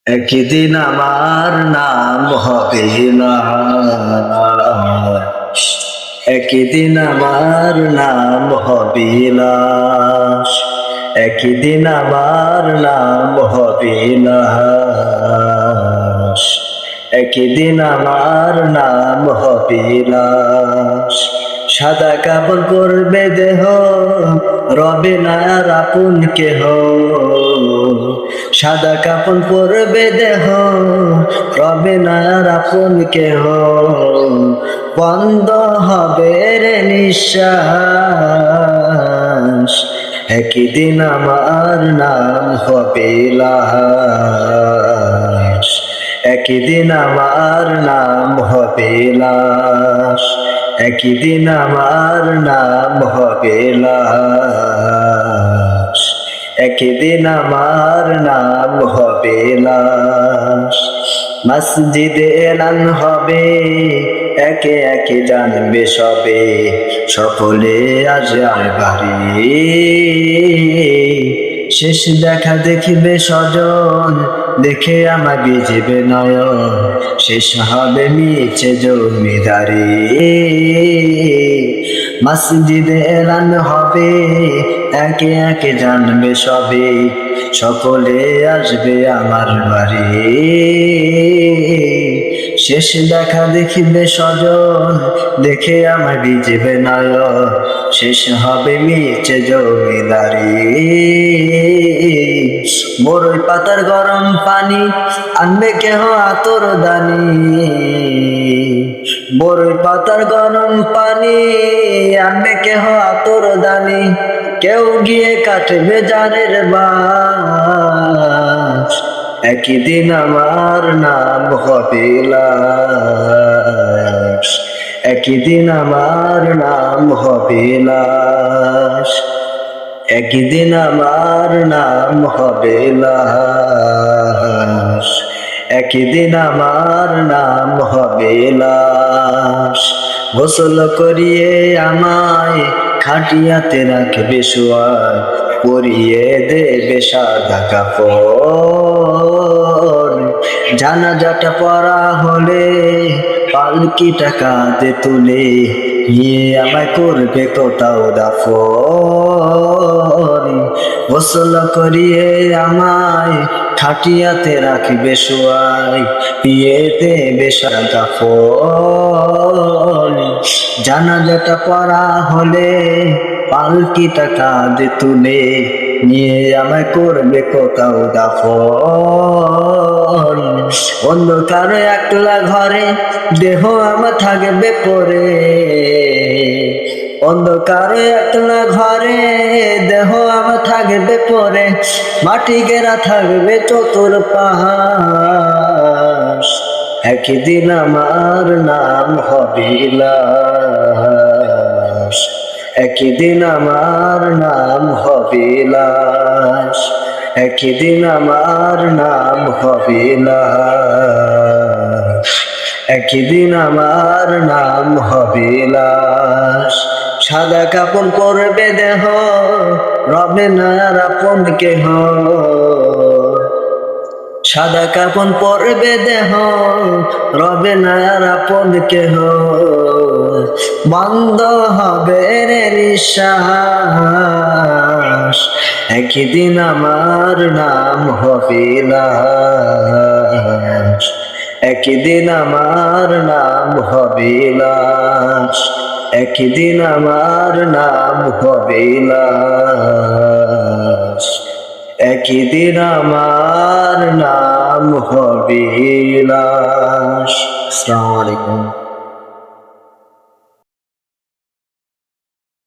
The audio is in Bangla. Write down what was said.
একদিন আমার নাম হবে লাশ, একদিন আমার নাম হবে লাশ, একদিন আমার নাম হবে লাশ, একদিন আমার নাম হবে লাশ। সাদা কাপড় পরবে দেহ, রবে না আর আপন কেহ। সাদা কাপড় পরবে দেহ, রবে না আর আপন কেহ। বন্ধ হবে রে নিঃশ্বাস, একদিন আমার নাম হবে লাশ, একদিন আমার নাম হবে লাশ, একদিন আমার নাম হবে লাশ, একদিন আমার নাম হবে লাশ। মসজিদে এলান হবে, একে একে জানবে সবে, সকলে আসবে বাড়ি। শেষ দেখা দেখিবে স্বজন, দেখে আমার বিজিবে নয়ন, শেষ হবে মিছে জমিদারি। মসজিদে এলান হবে, একে একে জানবে সবে, সকলে আসবে আমার বাড়ি। শেষ দেখা দেখিবে স্বজন, দেখে আমার বিজিবে নয়ন, শেষ হবে মিছে জমিদারি। বড়ই পাতার গরম পানি আনবে কেহ আতর দানি, বড়ই পাতার গরম পানি আনবে কেহ আতর দানি, কেউ গিয়ে কাটবে জারের বাঁশ, একদিন আমার নাম হবে লাশ, একদিন আমার নাম হবে লাশ, একদিন আমার নাম হবে লাশ, একদিন আমার নাম হবে লাশ। গোসল করিয়ে আমায় খাটিয়াতে রাখবে শোয়ায়, পরিয়ে দেবে সাদা কাপড়। জানাজাটা পড়া হলে পালকিটা কাঁধে তুলে, নিয়ে আমায় করবে কোথাও দাফন। গোসল করিয়ে আমায় খাটিয়াতে রাখবে শোয়ায়, পিয়ে দেবে সাদা কাপড়। জানাজাটা পড়া হলে পালকিটা কাঁধে তুলে, নিয়ে আমায় করবে কোথাও দাফন। অন্ধকার একলা ঘরে দেহ আমার থাকবে পড়ে, অন্ধকার একলা ঘরে দেহ আমার থাকবে পড়ে, মাটি ঘেরা থাকবে চতুর্পাশ, একদিন আমার নাম হবে লাশ, একদিন আমার নাম হবে লাশ, একদিন আমার নাম হবে লাশ, একদিন আমার নাম হবে লাশ। সাদা কাপড় পরবে দেহ, রবে না আর আপন কেহ। সাদা কাপড় পরবে দেহ, রবে না আর আপন কেহ। বন্ধ হবে রে নিঃশ্বাস, একদিন আমার নাম হবে লাশ, একদিন আমার নাম হবে লাশ, একদিন আমার নাম হবে লাশ, একদিন আমার নাম হবে লাশ। আসসালামু আলাইকুম।